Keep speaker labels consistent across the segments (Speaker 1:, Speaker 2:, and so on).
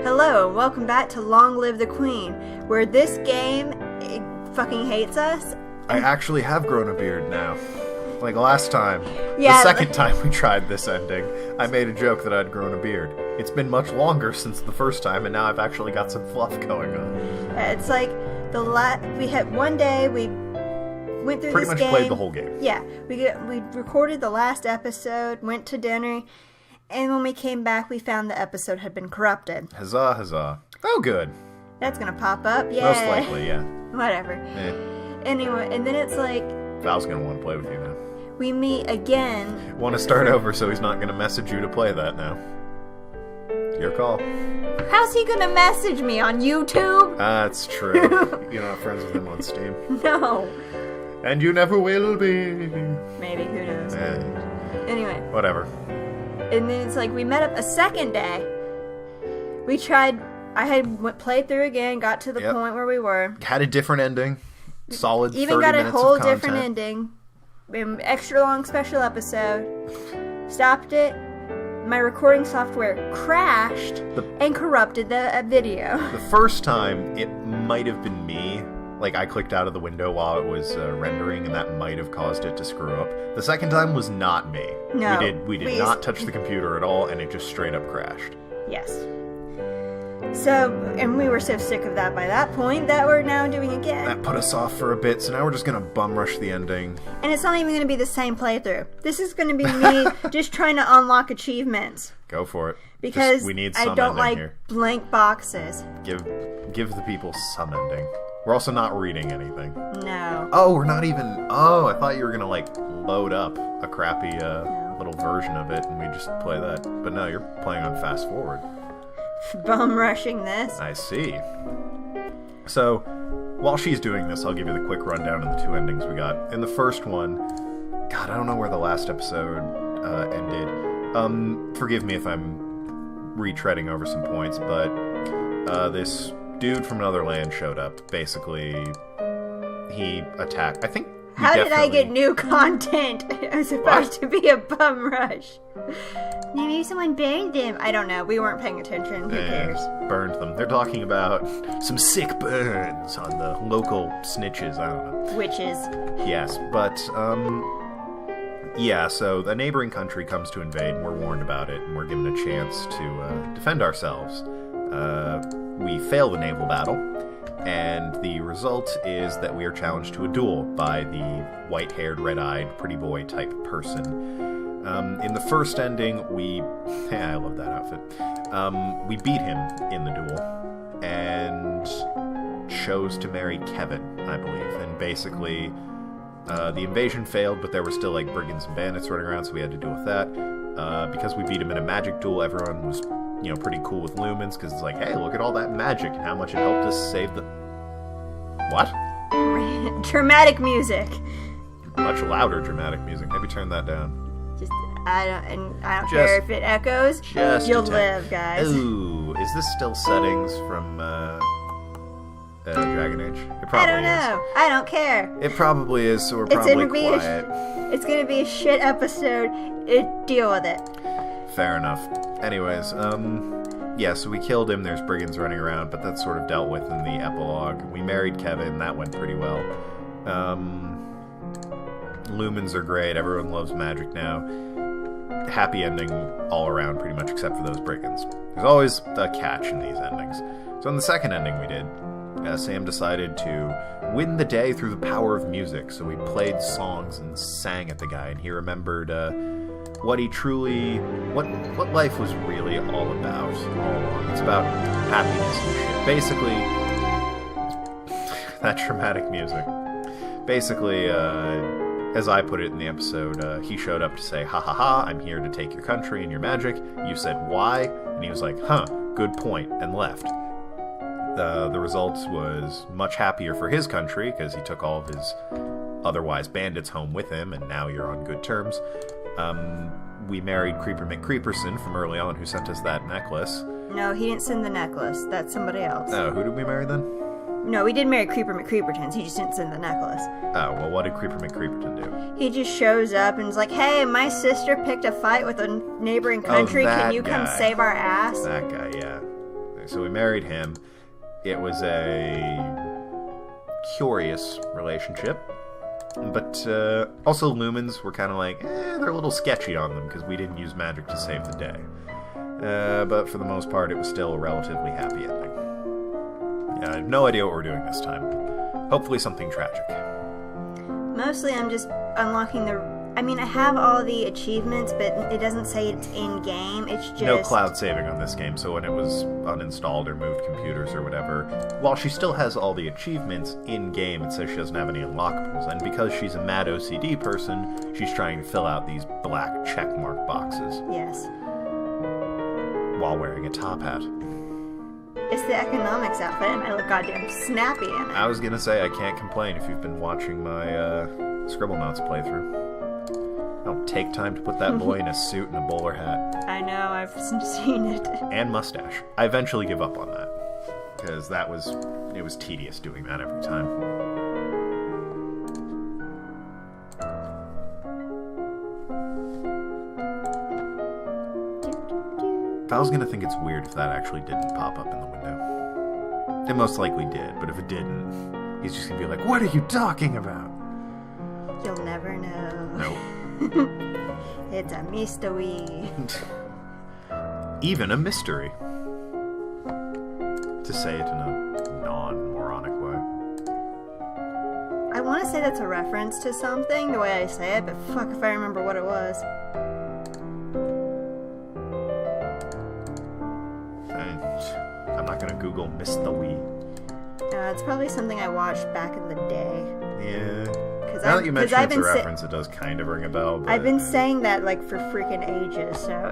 Speaker 1: Hello, and welcome back to Long Live the Queen, where this game fucking hates us.
Speaker 2: I actually have grown a beard now. Like last time.
Speaker 1: Yeah,
Speaker 2: the second time we tried this ending, I made a joke that I'd grown a beard. It's been much longer since the first time, and now I've actually got some fluff going on.
Speaker 1: It's like we had one day we went through
Speaker 2: Pretty
Speaker 1: this
Speaker 2: much
Speaker 1: game.
Speaker 2: played the whole game.
Speaker 1: Yeah, we recorded the last episode, went to dinner, and when we came back, we found the episode had been corrupted.
Speaker 2: Huzzah, huzzah. Oh, good.
Speaker 1: That's gonna pop up, yeah.
Speaker 2: Most likely, yeah.
Speaker 1: Whatever. Anyway, and then it's like
Speaker 2: Val's gonna want to play with you now.
Speaker 1: we meet again.
Speaker 2: Want to start over so he's not gonna message you to play that now. Your call.
Speaker 1: How's he gonna message me on YouTube?
Speaker 2: That's true. You're not friends with him on Steam.
Speaker 1: No.
Speaker 2: And you never will be.
Speaker 1: Maybe, who knows? Anyway.
Speaker 2: Whatever.
Speaker 1: And then it's like we met up a second day. We tried. I had played through again, got to the point where we were.
Speaker 2: Had a different ending. Solid.
Speaker 1: Even
Speaker 2: 30
Speaker 1: got a
Speaker 2: minutes
Speaker 1: whole
Speaker 2: of content.
Speaker 1: different ending. Extra long special episode. Stopped it. My recording software crashed and corrupted the video.
Speaker 2: The first time, it might have been me. Like, I clicked out of the window while it was rendering, and that might have caused it to screw up. The second time was not me.
Speaker 1: No.
Speaker 2: We did not touch the computer at all, and it just straight up crashed.
Speaker 1: Yes. So, and we were so sick of that by that point that we're now doing again.
Speaker 2: That put us off for a bit, so now we're just gonna bum rush the ending.
Speaker 1: And it's not even going to be the same playthrough. This is going to be me just trying to unlock achievements.
Speaker 2: Go for it.
Speaker 1: Because
Speaker 2: we need some
Speaker 1: I don't
Speaker 2: ending
Speaker 1: like
Speaker 2: here.
Speaker 1: blank boxes.
Speaker 2: Give the people some ending. We're also not reading anything.
Speaker 1: No.
Speaker 2: Oh, we're not even... Oh, I thought you were gonna, like, load up a crappy little version of it, and we just play that. But no, you're playing on fast forward.
Speaker 1: Bum rushing this.
Speaker 2: I see. So, while she's doing this, I'll give you the quick rundown of the two endings we got. In the first one, God, I don't know where the last episode ended. Forgive me if I'm retreading over some points, but this dude from another land showed up. Basically, he attacked. I think.
Speaker 1: How did I get new content? It was supposed to be a bum rush. Maybe someone burned them. I don't know. We weren't paying attention. Who cares?
Speaker 2: Burned them. They're talking about some sick burns on the local snitches. I don't know.
Speaker 1: Witches.
Speaker 2: Yes, but yeah. So the neighboring country comes to invade, and we're warned about it, and we're given a chance to defend ourselves. We fail the naval battle, and the result is that we are challenged to a duel by the white-haired, red-eyed, pretty boy type person. In the first ending, I love that outfit. We beat him in the duel, and chose to marry Kevin, I believe. And basically, the invasion failed, but there were still, like, brigands and bandits running around, so we had to deal with that. Because we beat him in a magic duel, everyone was... pretty cool with lumens, because it's like, hey, look at all that magic and how much it helped us save the... What?
Speaker 1: Dramatic music.
Speaker 2: Much louder dramatic music. Maybe turn that down.
Speaker 1: I don't care if it echoes. You'll live, guys.
Speaker 2: Ooh, is this still settings from Dragon Age? It probably
Speaker 1: I don't know. I don't care.
Speaker 2: It probably is, so we're probably quiet.
Speaker 1: It's gonna be a shit episode. Deal with it.
Speaker 2: Fair enough. Anyways, yeah, so we killed him, there's brigands running around, but that's sort of dealt with in the epilogue. We married Kevin, that went pretty well. Lumens are great, everyone loves magic now. Happy ending all around, pretty much, except for those brigands. There's always a catch in these endings. So in the second ending we did, Sam decided to win the day through the power of music, so we played songs and sang at the guy, and he remembered, what life was really all about all along. It's about happiness and shit. Basically, that dramatic music. Basically, as I put it in the episode, he showed up to say, ha ha ha, I'm here to take your country and your magic. You said, why? And he was like, huh, good point, and left. The result was much happier for his country, because he took all of his otherwise bandits home with him, and now you're on good terms. We married Creeper McCreeperson from early on, who sent us that necklace.
Speaker 1: No, he didn't send the necklace. That's somebody else.
Speaker 2: Oh, who did we marry then?
Speaker 1: No, we did marry Creeper McCreepertons. He just didn't send the necklace.
Speaker 2: Oh, well, what did Creeper McCreeperton do?
Speaker 1: He just shows up and is like, hey, my sister picked a fight with a neighboring country. Can you come save our ass?
Speaker 2: That guy, yeah. So we married him. It was a curious relationship. But also lumens were kind of like, they're a little sketchy on them because we didn't use magic to save the day. But for the most part, it was still a relatively happy ending. Yeah, I have no idea what we're doing this time. Hopefully something tragic.
Speaker 1: Mostly I'm just unlocking I have all the achievements, but it doesn't say it's in-game. It's just...
Speaker 2: No cloud saving on this game, so when it was uninstalled or moved computers or whatever, while she still has all the achievements in-game, it says she doesn't have any unlockables. And because she's a mad OCD person, she's trying to fill out these black checkmark boxes.
Speaker 1: Yes.
Speaker 2: While wearing a top hat.
Speaker 1: It's the economics outfit, and I look goddamn snappy in it.
Speaker 2: I was gonna say, I can't complain if you've been watching my Scribblenauts playthrough. I'll take time to put that boy in a suit and a bowler hat.
Speaker 1: I know, I've seen it.
Speaker 2: And mustache. I eventually give up on that. Because it was tedious doing that every time. I was gonna think it's weird if that actually didn't pop up in the window. It most likely did, but if it didn't, he's just gonna be like, "What are you talking about?"
Speaker 1: You'll never know.
Speaker 2: Nope.
Speaker 1: It's a mystery.
Speaker 2: Even a mystery. To say it in a non-moronic way.
Speaker 1: I want to say that's a reference to something, the way I say it, but fuck if I remember what it was.
Speaker 2: I'm not gonna Google Miss the Wii.
Speaker 1: It's probably something I watched back in the day.
Speaker 2: Yeah. Now that you mention it's a reference, it does kind of ring a bell. But,
Speaker 1: I've been saying that for freaking ages, so I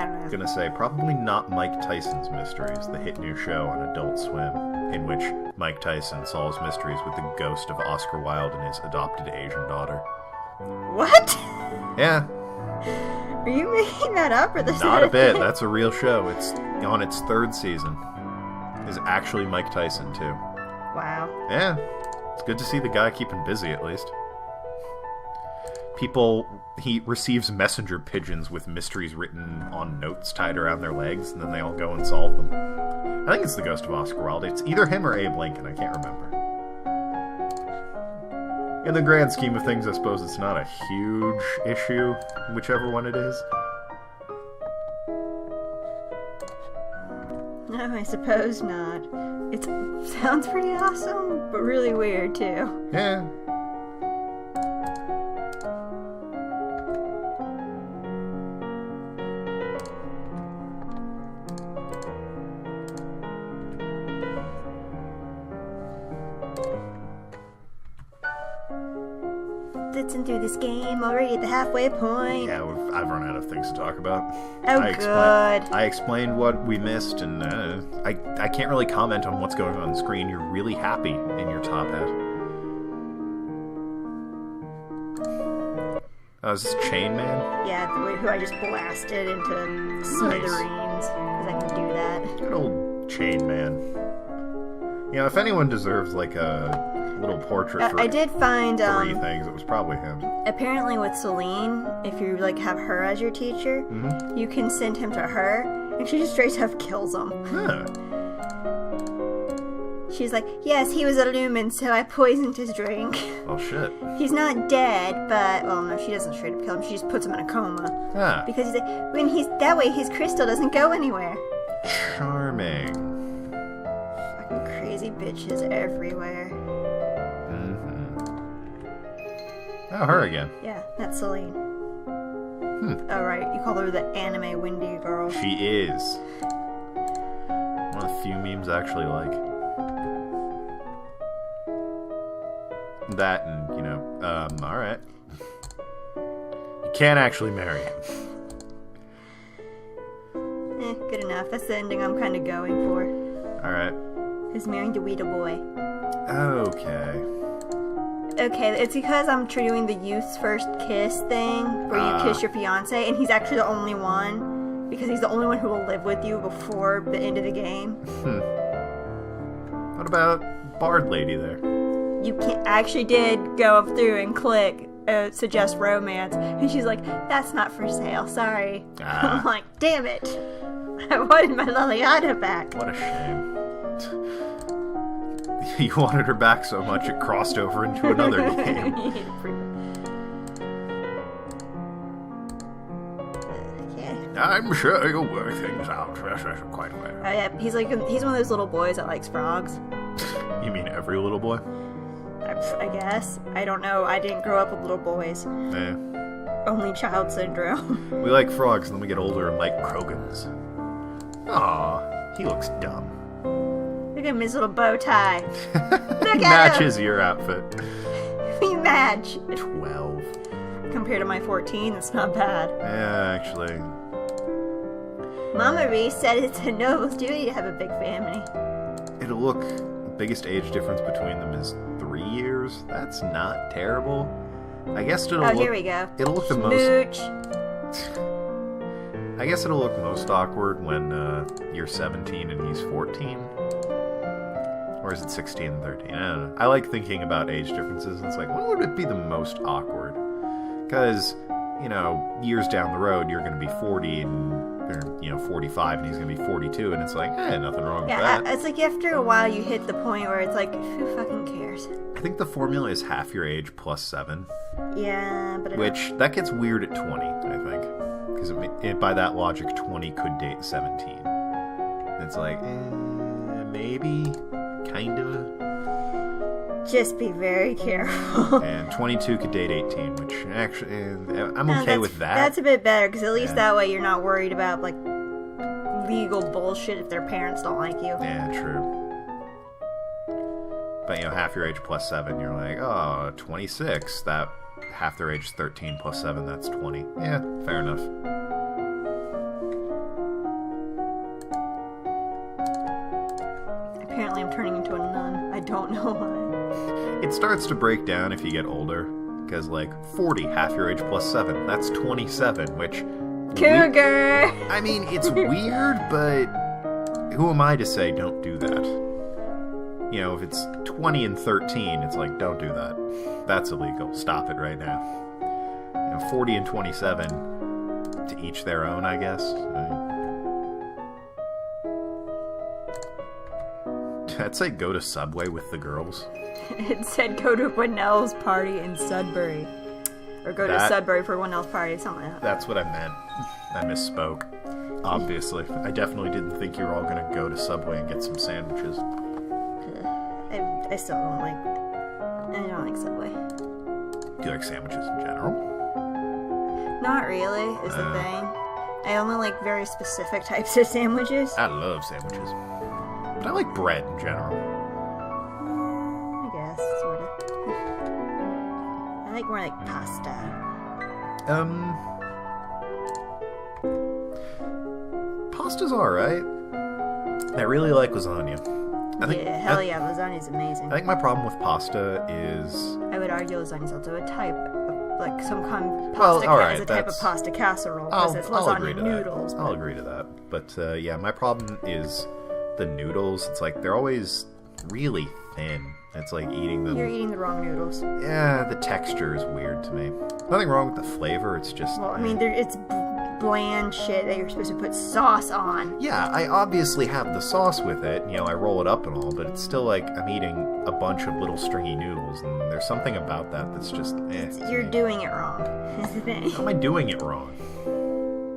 Speaker 1: don't know.
Speaker 2: I was gonna say, probably not Mike Tyson's Mysteries, the hit new show on Adult Swim, in which Mike Tyson solves mysteries with the ghost of Oscar Wilde and his adopted Asian daughter.
Speaker 1: What?
Speaker 2: Yeah.
Speaker 1: Are you making that up, or this?
Speaker 2: Not a bit. That's a real show. It's on its 3rd season. Is actually Mike Tyson too.
Speaker 1: Wow.
Speaker 2: Yeah. It's good to see the guy keeping busy, at least. He receives messenger pigeons with mysteries written on notes tied around their legs, and then they all go and solve them. I think it's the ghost of Oscar Wilde. It's either him or Abe Lincoln, I can't remember. In the grand scheme of things, I suppose it's not a huge issue, whichever one it is.
Speaker 1: No, I suppose not. It sounds pretty awesome, but really weird, too.
Speaker 2: Yeah.
Speaker 1: Blitzing through this game, already at the halfway point.
Speaker 2: Yeah, I've run out of things to talk about.
Speaker 1: Oh, good.
Speaker 2: I explained what we missed, and I can't really comment on what's going on the screen. You're really happy in your top hat. Oh, is this Chain Man?
Speaker 1: Yeah, who I just blasted into smithereens, because I can do that.
Speaker 2: Good old Chain Man. You know, if anyone deserves, a little portrait for
Speaker 1: I did find
Speaker 2: 3 things, it was probably him.
Speaker 1: Apparently with Celine, if you have her as your teacher, you can send him to her, and she just straight up kills him.
Speaker 2: Huh.
Speaker 1: She's like, yes, he was a lumen, so I poisoned his drink.
Speaker 2: Oh shit.
Speaker 1: He's not dead, but no, she doesn't straight up kill him. She just puts him in a coma.
Speaker 2: Ah.
Speaker 1: Because that way his crystal doesn't go anywhere.
Speaker 2: Charming.
Speaker 1: Fucking crazy bitches everywhere.
Speaker 2: Oh, her again.
Speaker 1: Yeah, that's Celine. Oh, right. You call her the anime windy girl.
Speaker 2: She is. One of the few memes I actually like. That and, alright. You can't actually marry him.
Speaker 1: Good enough. That's the ending I'm kind of going for.
Speaker 2: Alright.
Speaker 1: Who's marrying the Weeda boy.
Speaker 2: Okay.
Speaker 1: Okay, it's because I'm doing the youth's first kiss thing, where you kiss your fiance, and he's actually the only one, because he's the only one who will live with you before the end of the game.
Speaker 2: What about Bard Lady there?
Speaker 1: You can't. I actually did go up through and click suggest romance, and she's like, that's not for sale, sorry. I'm like, damn it. I wanted my Liliana back.
Speaker 2: What a shame. You wanted her back so much it crossed over into another game. I'm sure you'll work things out quite well.
Speaker 1: Oh yeah, he's one of those little boys that likes frogs.
Speaker 2: You mean every little boy?
Speaker 1: I guess. I don't know. I didn't grow up with little boys. Only child syndrome.
Speaker 2: We like frogs, and then we get older and like Krogans. Aw, he looks dumb.
Speaker 1: Look at him, his little bow tie. Look at
Speaker 2: Matches
Speaker 1: him.
Speaker 2: your outfit.
Speaker 1: We match.
Speaker 2: 12.
Speaker 1: Compared to my 14, it's not bad.
Speaker 2: Yeah, actually.
Speaker 1: Mama Reese said it's a noble's duty to have a big family.
Speaker 2: It'll look... biggest age difference between them is 3 years. That's not terrible. I guess it'll look...
Speaker 1: here we go.
Speaker 2: It'll look the
Speaker 1: Smooch.
Speaker 2: I guess it'll look most awkward when you're 17 and he's 14. Or is it 16 and 13? I don't know. I like thinking about age differences. It's like, when would it be the most awkward? Because, years down the road, you're going to be 40 or 45, and he's going to be 42, and it's like, nothing wrong with that.
Speaker 1: It's like after a while you hit the point where it's like, who fucking cares?
Speaker 2: I think the formula is half your age plus 7.
Speaker 1: Yeah, but...
Speaker 2: that gets weird at 20, I think. Because by that logic, 20 could date 17. It's like, maybe, kind of.
Speaker 1: Just be very careful.
Speaker 2: And 22 could date 18, which actually, I'm okay with that.
Speaker 1: That's a bit better, because at least that way you're not worried about, like, legal bullshit if their parents don't like you.
Speaker 2: Yeah, true. But, half your age plus 7, you're like, 26. That half their age is 13 plus 7, that's 20. Yeah, fair enough.
Speaker 1: Apparently I'm turning into a nun. I don't know why.
Speaker 2: It starts to break down if you get older, because, 40, half your age plus 7, that's 27, which...
Speaker 1: Cougar!
Speaker 2: I mean, it's weird, but who am I to say don't do that? If it's 20 and 13, it's like, don't do that. That's illegal. Stop it right now. 40 and 27, to each their own, I guess. I'd say go to Subway with the girls.
Speaker 1: It said go to Winnell's party in Sudbury. Or go to Sudbury for Winnell's party, something like that.
Speaker 2: That's what I meant. I misspoke. Obviously. I definitely didn't think you were all going to go to Subway and get some sandwiches.
Speaker 1: I still don't like... I don't like Subway.
Speaker 2: Do you like sandwiches in general?
Speaker 1: Not really, is the thing. I only like very specific types of sandwiches.
Speaker 2: I love sandwiches. But I like bread in general.
Speaker 1: I guess, sort of. I like more like pasta.
Speaker 2: Pasta's alright. I really like lasagna.
Speaker 1: Lasagna's amazing.
Speaker 2: I think my problem with pasta is...
Speaker 1: I would argue lasagna's also a type of, like, some kind of pasta is a type of pasta casserole, because it's lasagna noodles.
Speaker 2: I'll agree to that. But, my problem is the noodles. It's like, they're always really thin. It's like eating them...
Speaker 1: You're eating the wrong noodles.
Speaker 2: Yeah, the texture is weird to me. Nothing wrong with the flavor, it's just...
Speaker 1: Well, I mean, it's bland shit that you're supposed to put sauce on.
Speaker 2: Yeah, I obviously have the sauce with it. I roll it up and all, but it's still like I'm eating a bunch of little stringy noodles, and there's something about that that's just...
Speaker 1: You're doing it wrong, is the thing.
Speaker 2: How am I doing it wrong?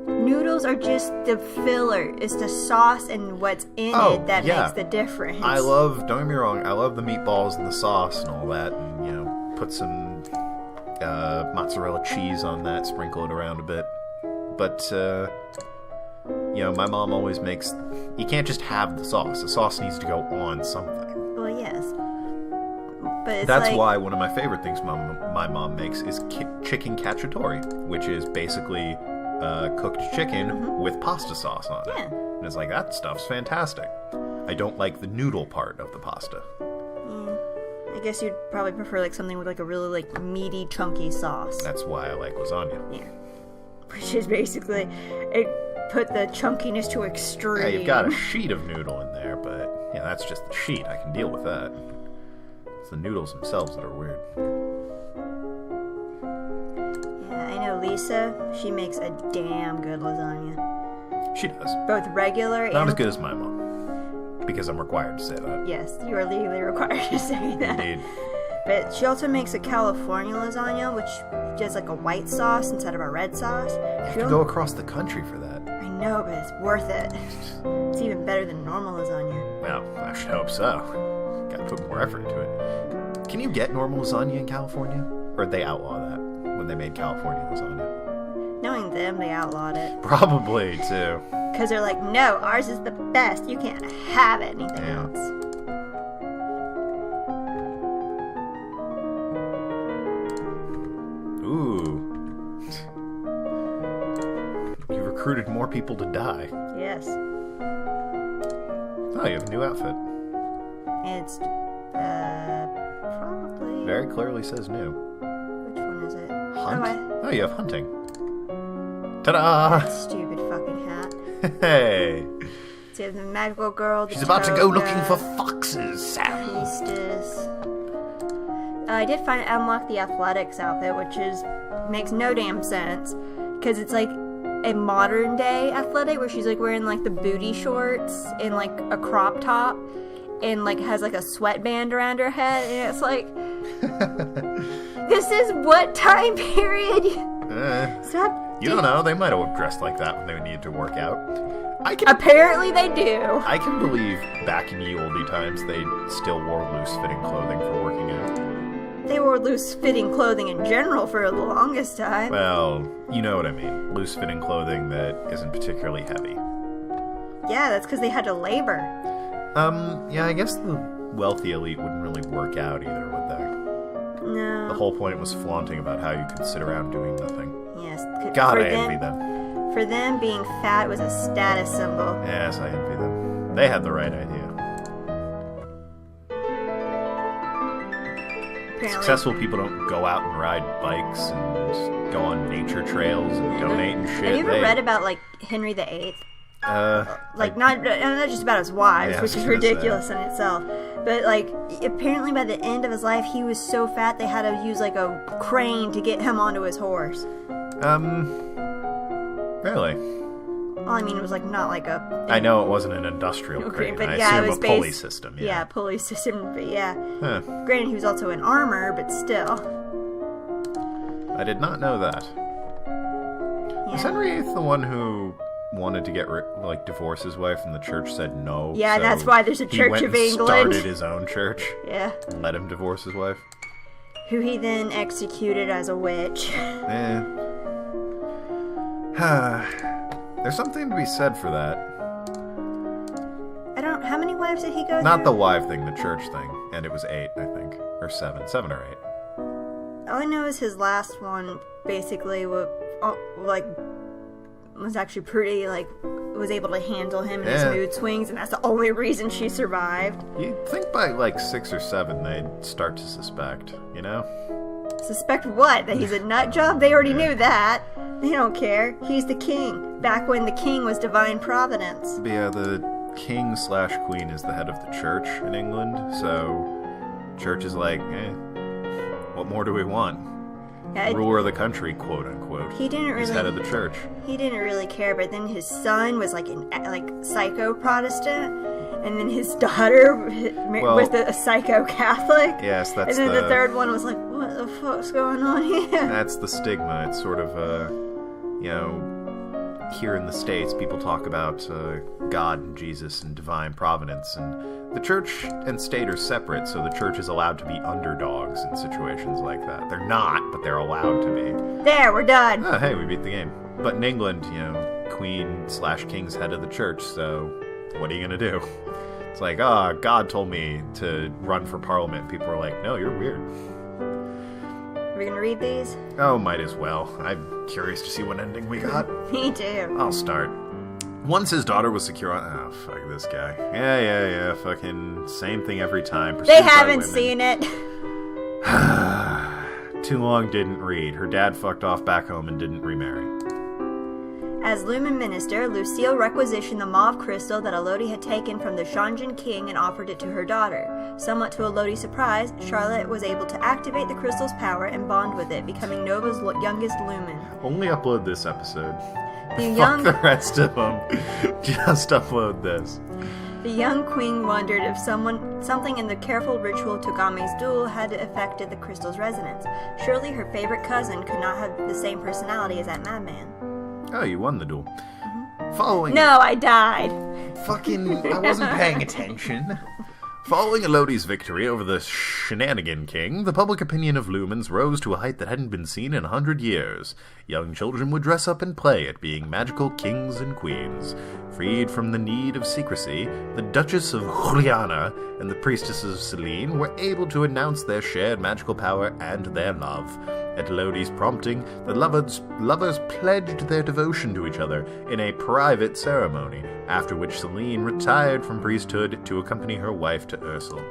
Speaker 1: Noodles are just the filler. It's the sauce and what's in it that makes the difference.
Speaker 2: Don't get me wrong, I love the meatballs and the sauce and all that, and, put some mozzarella cheese on that, sprinkle it around a bit. But, my mom always makes... You can't just have the sauce. The sauce needs to go on something.
Speaker 1: Well, yes. But
Speaker 2: that's why one of my favorite things my mom makes is chicken cacciatore, which is basically cooked chicken with pasta sauce on it.
Speaker 1: Yeah.
Speaker 2: And it's like, that stuff's fantastic. I don't like the noodle part of the pasta.
Speaker 1: I guess you'd probably prefer like something with like a really like meaty, chunky sauce.
Speaker 2: That's why I like lasagna.
Speaker 1: Yeah. Which is basically, it put the chunkiness to extreme.
Speaker 2: Yeah, you've got a sheet of noodle in there, but that's just the sheet. I can deal with that. It's the noodles themselves that are weird.
Speaker 1: Yeah, I know Lisa, she makes a damn good lasagna.
Speaker 2: She does.
Speaker 1: Both regular
Speaker 2: Not
Speaker 1: and...
Speaker 2: as good as my mom. Because I'm required to say that.
Speaker 1: Yes, you are legally required to say that.
Speaker 2: Indeed.
Speaker 1: But she also makes a California lasagna, which does like a white sauce instead of a red sauce.
Speaker 2: You have to go across the country for that.
Speaker 1: I know, but it's worth it. It's even better than normal lasagna.
Speaker 2: Well, I should hope so. Gotta put more effort into it. Can you get normal lasagna in California? Or did they outlaw that when they made California lasagna?
Speaker 1: Knowing them, they outlawed it.
Speaker 2: Probably, too.
Speaker 1: Because they're like, no, ours is the best. You can't have anything else.
Speaker 2: Ooh. You recruited more people to die.
Speaker 1: Yes.
Speaker 2: Oh, you have a new outfit.
Speaker 1: It's, probably...
Speaker 2: Very clearly says new.
Speaker 1: Which one is it?
Speaker 2: Hunt? Oh, you have hunting. Ta-da!
Speaker 1: That stupid fucking hat.
Speaker 2: Hey!
Speaker 1: So you have the magical girl, the
Speaker 2: She's about to go
Speaker 1: toga,
Speaker 2: looking for foxes, Sam.
Speaker 1: priestess. I did unlock the athletics outfit, which makes no damn sense. Because it's like a modern day athletic where she's like wearing like the booty shorts and like a crop top and like has like a sweatband around her head, and it's like, this is what time period? Stop.
Speaker 2: You don't know. They might have dressed like that when they needed to work out.
Speaker 1: Apparently they do.
Speaker 2: I can believe back in ye olde times they still wore loose-fitting clothing for working out.
Speaker 1: They wore loose-fitting clothing in general for the longest time.
Speaker 2: Well, you know what I mean. Loose-fitting clothing that isn't particularly heavy.
Speaker 1: Yeah, that's because they had to labor.
Speaker 2: Yeah, I guess the wealthy elite wouldn't really work out either, would they?
Speaker 1: No.
Speaker 2: The whole point was flaunting about how you could sit around doing nothing.
Speaker 1: Yes.
Speaker 2: God,
Speaker 1: for
Speaker 2: I envy them.
Speaker 1: For them, being fat was a status symbol.
Speaker 2: Yes, I envy them. They had the right idea.
Speaker 1: Apparently.
Speaker 2: Successful people don't go out and ride bikes and go on nature trails and donate and shit.
Speaker 1: Have you ever read about, like, Henry VIII?
Speaker 2: Like,
Speaker 1: not just about his wives,
Speaker 2: Yeah,
Speaker 1: which
Speaker 2: I was
Speaker 1: is
Speaker 2: gonna
Speaker 1: ridiculous in itself. But, like, apparently by the end of his life, he was so fat they had to use, like, a crane to get him onto his horse.
Speaker 2: Really?
Speaker 1: Well, I mean, it was, like, not like a...
Speaker 2: I know it wasn't an industrial crane.
Speaker 1: but
Speaker 2: I
Speaker 1: yeah, it
Speaker 2: assume
Speaker 1: was
Speaker 2: a pulley system.
Speaker 1: Yeah, pulley system, but yeah.
Speaker 2: Huh.
Speaker 1: Granted, he was also in armor, but still.
Speaker 2: I did not know that.
Speaker 1: Yeah.
Speaker 2: Was Henry VIII the one who wanted to divorce his wife and the church said no?
Speaker 1: Yeah,
Speaker 2: so
Speaker 1: that's why there's a Church of
Speaker 2: He
Speaker 1: England.
Speaker 2: started his own church
Speaker 1: Yeah.
Speaker 2: and let him divorce his wife.
Speaker 1: Who he then executed as a witch.
Speaker 2: There's something to be said for that.
Speaker 1: How many wives did he go
Speaker 2: Not
Speaker 1: through?
Speaker 2: the wife thing, the church thing. And it was 8, I think. Or 7. 7 or 8.
Speaker 1: All I know is his last one basically was actually pretty, was able to handle him and his mood swings, and that's the only reason she survived.
Speaker 2: You'd think by 6 or 7 they'd start to suspect, you know?
Speaker 1: Suspect what? That he's a nut job? They already knew that. They don't care. He's the king. Back when the king was divine providence.
Speaker 2: But yeah, the king/queen is the head of the church in England, so church is like, what more do we want?
Speaker 1: Yeah,
Speaker 2: Ruler of the country, quote unquote.
Speaker 1: He didn't really.
Speaker 2: He's head of the church.
Speaker 1: He didn't really care, but then his son was like psycho Protestant, and then his daughter was a psycho Catholic.
Speaker 2: Yes, that's
Speaker 1: and then the third one was like, what the fuck's going on here?
Speaker 2: That's the stigma. It's sort of, here in the States, people talk about God and Jesus and divine providence, and the church and state are separate, so the church is allowed to be underdogs in situations like that. They're not, but they're allowed to be.
Speaker 1: There, we're done.
Speaker 2: Oh, hey, we beat the game. But in England, queen/king's head of the church, so what are you gonna do? It's like, God told me to run for parliament. People are like, no, you're weird.
Speaker 1: Are we gonna read these?
Speaker 2: Oh, might as well. I'm curious to see what ending we got.
Speaker 1: Me too.
Speaker 2: I'll start. Once his daughter was secure on... Oh, fuck this guy. Yeah. Fucking same thing every time.
Speaker 1: They
Speaker 2: Pursued by
Speaker 1: haven't
Speaker 2: women.
Speaker 1: seen it.
Speaker 2: Too long didn't read. Her dad fucked off back home and didn't remarry.
Speaker 1: As Lumen Minister, Lucille requisitioned the mauve crystal that Elodie had taken from the Shanjan king and offered it to her daughter. Somewhat to Elodie's surprise, Charlotte was able to activate the crystal's power and bond with it, becoming Nova's youngest Lumen.
Speaker 2: Only upload this episode. Fuck the rest of them. Just upload this.
Speaker 1: The young queen wondered if something in the careful ritual Togame's duel had affected the crystal's resonance. Surely her favorite cousin could not have the same personality as that madman.
Speaker 2: Oh, you won the duel. Following...
Speaker 1: No, I died.
Speaker 2: I wasn't paying attention. Following Elodie's victory over the Shenanigan King, the public opinion of Lumens rose to a height that hadn't been seen in 100 years. Young children would dress up and play at being magical kings and queens. Freed from the need of secrecy, the Duchess of Juliana and the Priestesses of Selene were able to announce their shared magical power and their love. At Elodie's prompting, the lovers pledged their devotion to each other in a private ceremony, after which Selene retired from priesthood to accompany her wife to Ursel.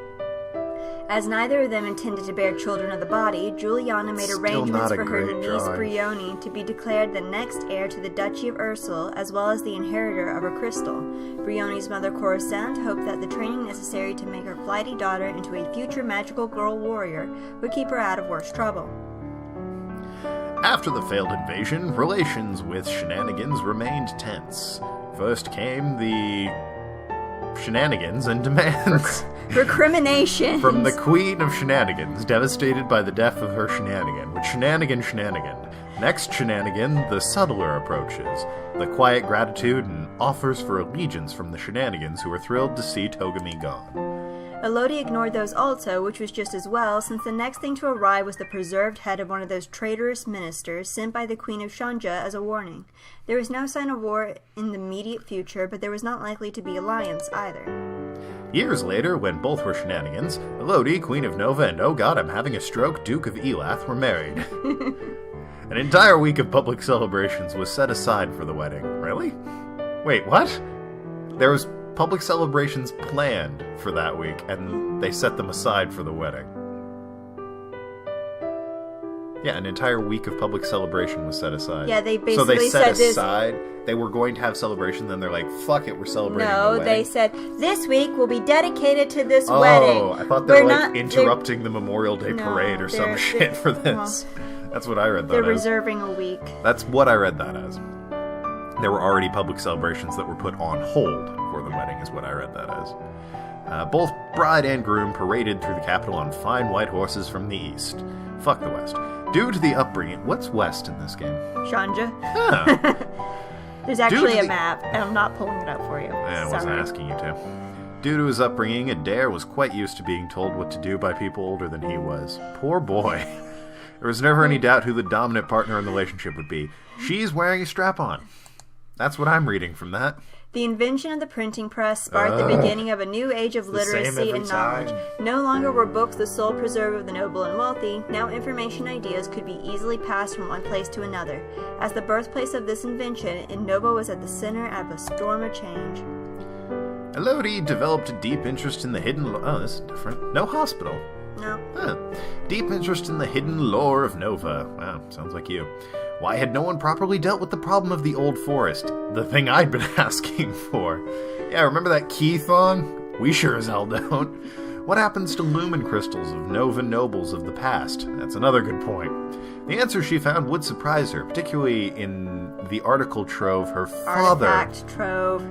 Speaker 1: As neither of them intended to bear children of the body, Juliana made arrangements for her niece Brioni to be declared the next heir to the Duchy of Ursel, as well as the inheritor of her crystal. Brioni's mother Coruscant hoped that the training necessary to make her flighty daughter into a future magical girl warrior would keep her out of worse trouble.
Speaker 2: After the failed invasion, relations with Shenanigans remained tense. First came the shenanigans and demands.
Speaker 1: Recriminations.
Speaker 2: From the Queen of Shenanigans, devastated by the death of her Shenanigan, with Shenanigan. Next Shenanigan, the subtler approaches. The quiet gratitude and offers for allegiance from the Shenanigans who were thrilled to see Togami gone.
Speaker 1: Elodie ignored those also, which was just as well, since the next thing to arrive was the preserved head of one of those traitorous ministers sent by the Queen of Shanja as a warning. There was no sign of war in the immediate future, but there was not likely to be alliance either.
Speaker 2: Years later, when both were Shenanigans, Elodie, Queen of Nova, and oh god, I'm having a stroke, Duke of Elath were married. An entire week of public celebrations was set aside for the wedding. Really? Wait, what? There was public celebrations planned for that week, and they set them aside for the wedding. Yeah, an entire week of public celebration was set aside.
Speaker 1: Yeah, they basically
Speaker 2: set
Speaker 1: said
Speaker 2: aside. They were going to have celebration, then they're like, fuck it, we're celebrating the
Speaker 1: No,
Speaker 2: wedding.
Speaker 1: they said, this week will be dedicated to this
Speaker 2: Oh,
Speaker 1: wedding.
Speaker 2: I thought they were
Speaker 1: not
Speaker 2: interrupting the Memorial Day
Speaker 1: No,
Speaker 2: parade or some
Speaker 1: they're-
Speaker 2: shit for this. That's what I read that
Speaker 1: They're
Speaker 2: as.
Speaker 1: reserving a week.
Speaker 2: That's what I read that as. There were already public celebrations that were put on hold for the wedding, is what I read that as. Both bride and groom paraded through the capital on fine white horses from the east. Fuck the west. Due to the upbringing... What's west in this game?
Speaker 1: Shanja.
Speaker 2: Huh.
Speaker 1: There's actually a
Speaker 2: the-
Speaker 1: map, and I'm not pulling it up for you.
Speaker 2: I wasn't
Speaker 1: Sorry.
Speaker 2: asking you to. Due to his upbringing, Adair was quite used to being told what to do by people older than he was. Poor boy. There was never any doubt who the dominant partner in the relationship would be. She's wearing a strap-on. That's what I'm reading from that.
Speaker 1: The invention of the printing press sparked the beginning of a new age of
Speaker 2: the same
Speaker 1: literacy
Speaker 2: every
Speaker 1: and knowledge.
Speaker 2: time.
Speaker 1: No longer were books the sole preserve of the noble and wealthy. Now information ideas could be easily passed from one place to another. As the birthplace of this invention, Innova was at the center of a storm of change.
Speaker 2: Elodie developed a deep interest in the hidden... Oh, this is different. No hospital.
Speaker 1: No.
Speaker 2: Huh. Deep interest in the hidden lore of Nova. Wow, sounds like you. Why had no one properly dealt with the problem of the old forest? The thing I'd been asking for. Yeah, remember that key thong? We sure as hell don't. What happens to lumen crystals of Nova nobles of the past? That's another good point. The answer she found would surprise her, particularly in the article trove her father...
Speaker 1: Artifact trove.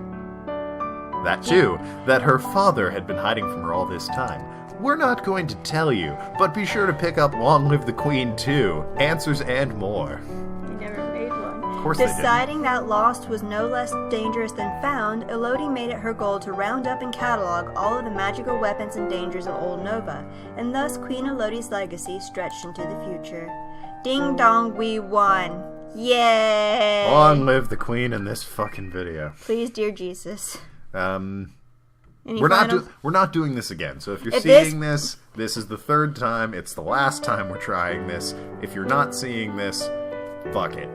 Speaker 2: That too, that her father had been hiding from her all this time. We're not going to tell you, but be sure to pick up Long Live the Queen too. Answers and more.
Speaker 1: You never made one.
Speaker 2: Of course they didn't.
Speaker 1: Deciding that lost was no less dangerous than found, Elodie made it her goal to round up and catalog all of the magical weapons and dangers of Old Nova, and thus Queen Elodie's legacy stretched into the future. Ding dong, we won! Yay!
Speaker 2: Long live the Queen in this fucking video.
Speaker 1: Please, dear Jesus. Any
Speaker 2: We're
Speaker 1: final-
Speaker 2: not doing this again. So if you're
Speaker 1: If
Speaker 2: seeing this is the third time. It's the last time we're trying this. If you're not seeing this, fuck it.